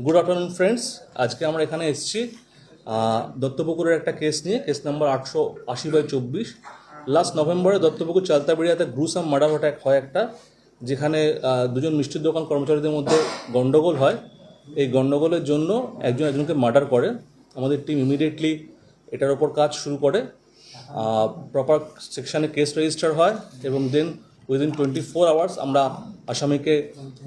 Good afternoon friends. আজকে আমরা এখানে এসেছি দত্তপুকুরের একটা কেস নিয়ে, কেস নাম্বার 880/24। লাস্ট নভেম্বরে দত্তপুকুর চালতাবেড়িয়াতে গ্রুসাম মার্ডার অ্যাটাক হয় একটা, যেখানে দুজন মিষ্টির দোকান কর্মচারীদের মধ্যে গণ্ডগোল হয়। এই গণ্ডগোলের জন্য একজনকে মার্ডার করে। আমাদের টিম ইমিডিয়েটলি এটার ওপর কাজ শুরু করে, প্রপার সেকশানে কেস রেজিস্টার হয় এবং দেন উইদিন 24 আওয়ার্স আমরা আসামিকে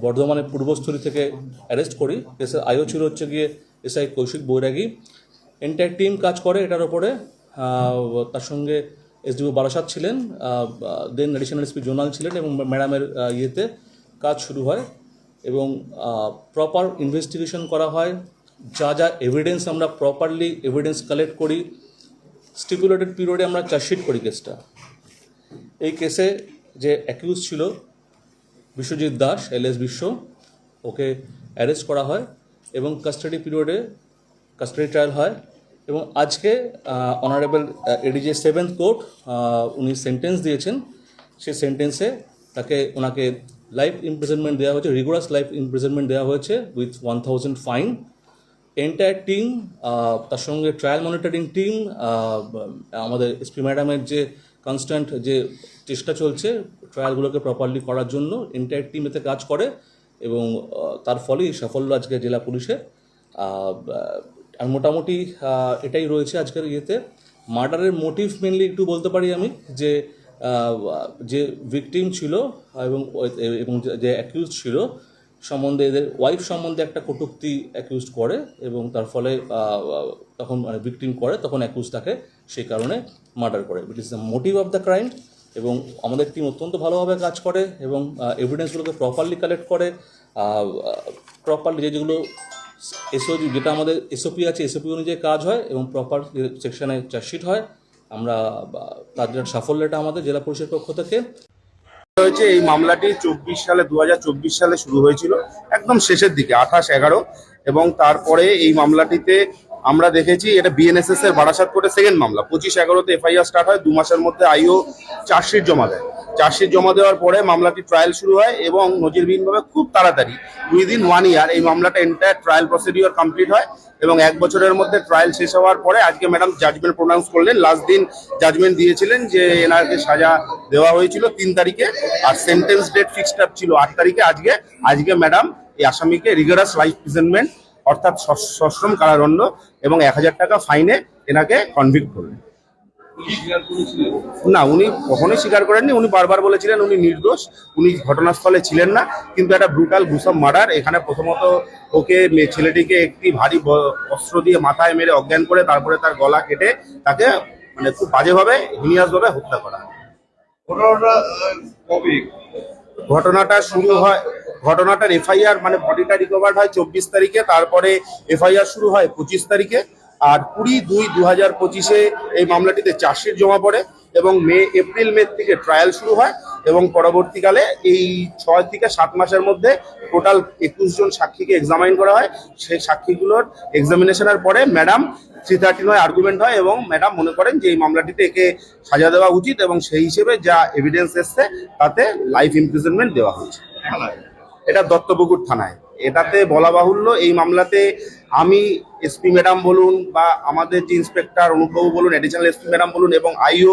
বর্ধমানের পূর্বস্থলী থেকে অ্যারেস্ট করি। কেসের আইও ছিল হচ্ছে গিয়ে এসআই কৌশিক বৈরাগী। এন্টায়ার টিম কাজ করে এটার ওপরে। তার সঙ্গে এসডিও বারাসাত ছিলেন, দেন অ্যাডিশনাল এসপি জোনাল ছিলেন এবং ম্যাডামের ইয়েতে কাজ শুরু হয় এবং প্রপার ইনভেস্টিগেশন করা হয়। যা যা এভিডেন্স আমরা প্রপারলি এভিডেন্স কালেক্ট করি, স্টিপুলেটেড পিরিয়ডে আমরা চার্জশিট করি কেসটা। এই কেসে যে অ্যাকিউজ ছিল বিশ্বজিৎ দাস এলএস বিশ্ব, ওকে অ্যারেস্ট করা হয় এবং কাস্টাডি পিরিয়ডে কাস্টাডি ট্রায়াল হয় এবং আজকে অনারেবল এডিজে 7th কোর্ট উনি সেন্টেন্স দিয়েছেন। সেই সেন্টেন্সে ওনাকে লাইফ ইমপ্রিজনমেন্ট দেওয়া হয়েছে, রিগোরাস লাইফ ইমপ্রিজনমেন্ট দেওয়া হয়েছে উইথ 1000 ফাইন। এন্টায়ার টিম, তার সঙ্গে ট্রায়াল মনিটরিং টিম, আমাদের এসপি ম্যাডামের যে কনস্ট্যান্ট যে চেষ্টা চলছে ট্রায়ালগুলোকে প্রপারলি করার জন্য, এন্টায়ার টিম এতে কাজ করে এবং তার ফলেই সাফল্য আজকে জেলা পুলিশের। মোটামুটি এটাই রয়েছে আজকের ইয়েতে। মার্ডারের মোটিভ মেনলি একটু বলতে পারি আমি, যে ভিকটিম ছিল এবং যে অ্যাকিউজ ছিল সম্বন্ধে, এদের ওয়াইফ সম্বন্ধে একটা কটূক্তি অ্যাকিউজ করে এবং তার ফলে তখন ভিকটিম করে, তখন অ্যাকিউজ তাকে সেই কারণে মার্ডার করে। It is the motive of the crime. এবং আমাদের টিম অত্যন্ত ভালোভাবে কাজ করে এবং এভিডেন্সগুলোকে প্রপারলি কালেক্ট করে, প্রপারলি যেগুলো যেটা আমাদের এসওপি আছে এসওপি অনুযায়ী কাজ হয় এবং প্রপার সেকশনে চার্জশিট হয়। আমরা তাদের সাফল্যটা আমাদের জেলা পরিষদের পক্ষ থেকে হয়েছে। এই মামলাটি 2024 সালে শুরু হয়েছিল, একদম শেষের দিকে 28/11, এবং তারপরে এই মামলাটিতে আমরা দেখেছি এটা বিএনএসএস এর বারাসাত কোর্টে সেকেন্ড মামলা। 25/11-তে এফআইআর স্টার্ট হয়, 2 মাসের মধ্যে আইও চার্জশিট জমা দেয়। চার্জশিট জমা দেওয়ার পরে মামলাটি ট্রায়াল শুরু হয় এবং নজিরবিহীনভাবে খুব তাড়াতাড়ি উইদিন 1 ইয়ার এই মামলাটা এন্টায়ার ট্রায়াল প্রসিডিওর কমপ্লিট হয় এবং 1 বছরের মধ্যে ট্রায়াল শেষ হওয়ার পরে আজকে ম্যাডাম জাজমেন্ট প্রোনাউন্স করলেন। লাস্ট দিন জাজমেন্ট দিয়েছিলেন যে এনাকে সাজা দেওয়া হয়েছিল 3 তারিখে, আর সেন্টেন্স ডেট ফিক্সড আপ ছিল 8 তারিখে। আজকে ম্যাডাম এই আসামিকে রিগারাস লাইফ ইমপ্রিজনমেন্ট অর্থাৎ সশ্রম কারাদণ্ড এবং 1000 টাকা ফাইনে এনাকে কনভিক্ট করলেন। না, উনি কখনোই স্বীকার করেননি। উনি বারবার বলেছিলেন উনি নির্দোষ, উনি ঘটনাস্থলে ছিলেন না। কিন্তু একটা ব্রুটাল গুসাম মার্ডার, এখানে প্রথমত ওকে ছেলেটিকে একটি ভারী অস্ত্র দিয়ে মাথায় মেরে অজ্ঞান করে তারপরে তার গলা কেটে তাকে খুব বাজেভাবে হিনিয়াসভাবে হত্যা করা। ঘটনাটা শুরু হয়, ঘটনাটার এফআইআর বডিটা রিকভার্ড হয় 24 তারিখে, তারপরে এফআইআর শুরু হয় 25 তারিখে, আর 20/2/2025 এই মামলাটিতে চার্জশিট জমা পড়ে এবং এপ্রিল মে থেকে ট্রায়াল শুরু হয় এবং পরবর্তীকালে এই 6 থেকে 7 মাসের মধ্যে টোটাল 21 জন সাক্ষীকে এক্সামাইন করা হয়। সেই সাক্ষীগুলোর এক্সামিনেশনের পরে ম্যাডাম 339 আর্গুমেন্ট হয় এবং ম্যাডাম মনে করেন যে এই মামলাটিতে একে সাজা দেওয়া উচিত এবং সেই হিসেবে যা এভিডেন্স এসছে তাতে লাইফ ইমপ্রিজনমেন্ট দেওয়া হয়েছে। এটা দত্তপুকুর থানায়। এটাতে বলা বাহুল্য, এই মামলাতে আমি এসপি ম্যাডাম বলুন বা আমাদের যে ইন্সপেক্টর অনুপবাবু বলুন, অ্যাডিশনাল এসপি ম্যাডাম বলুন এবং আইও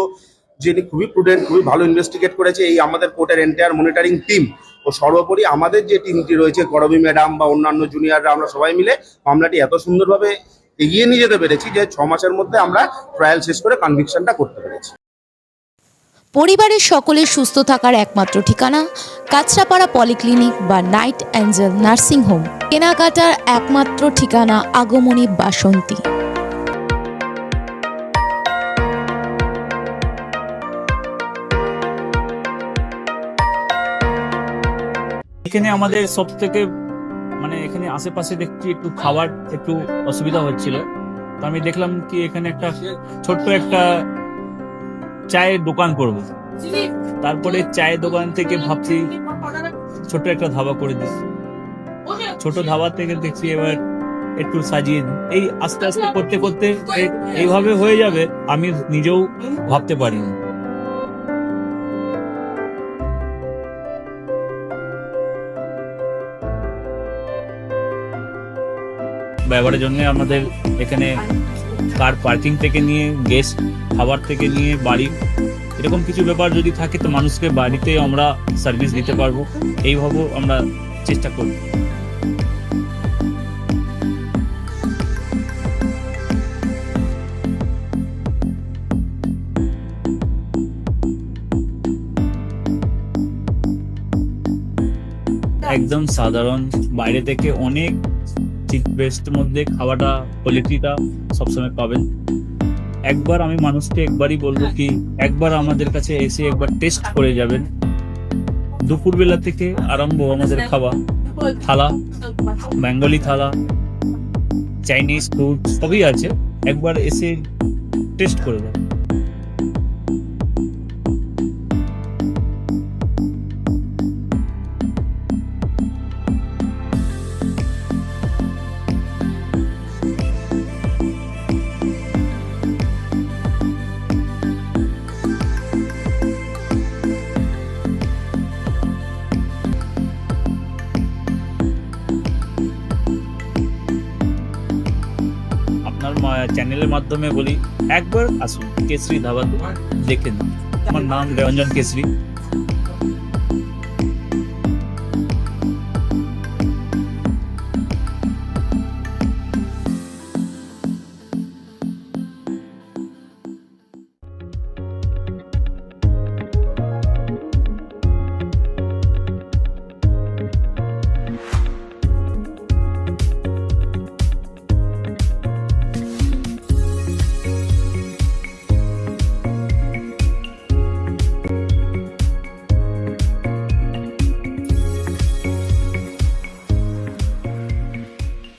যিনি খুবই প্রুডেন্ট, খুবই ভালো ইনভেস্টিগেট করেছে, এই আমাদের কোর্টের এন্টায়ার মনিটরিং টিম ও সর্বোপরি আমাদের যে টিমটি রয়েছে করবী ম্যাডাম বা অন্যান্য জুনিয়ররা, আমরা সবাই মিলে মামলাটি এত সুন্দরভাবে এগিয়ে নিয়ে যেতে পেরেছি যে 6 মাসের মধ্যে আমরা ট্রায়াল শেষ করে কনভিকশনটা করতে পেরেছি। পরিবারের সকলের সুস্থ থাকার একমাত্র ঠিকানা কাঁচরাপাড়া পলিক্লিনিক বা নাইট অ্যাঞ্জেল নার্সিং হোম। কেনাকাটার একমাত্র ঠিকানা আগমনী বাসন্তী। এখানে আমাদের সব থেকে এখানে আশেপাশে দেখছি একটু খাবার একটু অসুবিধা হচ্ছিল, তো আমি দেখলাম কি এখানে একটা ছোট্ট একটা চায়ের দোকান করব। তারপরে চায়ের দোকান থেকে ভাবছি ছোট একটা ধাবা করে দিই। ছোট ধাবা থেকে দেখছি এবার একটু সাজিয়ে এই আস্তে আস্তে করতে করতে এইভাবে হয়ে যাবে আমি নিজেও ভাবতে পারিনি। ব্যবহারের জন্য আমাদের এখানে কার পার্কিং থেকে নিয়ে গেস্ট খাবার থেকে নিয়ে বাড়ি এরকম কিছু ব্যাপার যদি থাকে তো মানুষকে বাড়িতে আমরা সার্ভিস দিতে পারবো, এইভাবেও আমরা চেষ্টা করব। একদম সাধারণ, বাইরে থেকে অনেক চিপ বেস্টের মধ্যে খাওয়াটা কোয়ালিটিটা সবসময় পাবেন। একবার আমি মানুষকে একবারই বলবো কি একবার আমাদের কাছে এসে একবার টেস্ট করে যাবেন। দুপুরবেলা থেকে আরম্ভ আমাদের খাওয়া, থালা, বেঙ্গলি থালা, চাইনিজ ফুড সবই আছে, একবার এসে টেস্ট করে যাবেন। আপনার চ্যানেলের মাধ্যমে বলি একবার আসুন কেশরী ধাবাতে, দেখে নিন। আমার নাম রঞ্জন কেশরী।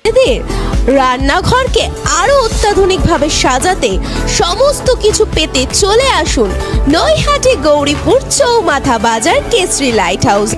এদের রান্নাঘরকে আরো অত্যাধুনিকভাবে সাজাতে সমস্ত কিছু পেতে চলে আসুন নৈহাটি গৌরীপুর চৌমাথা বাজার কেশরী লাইট হাউস।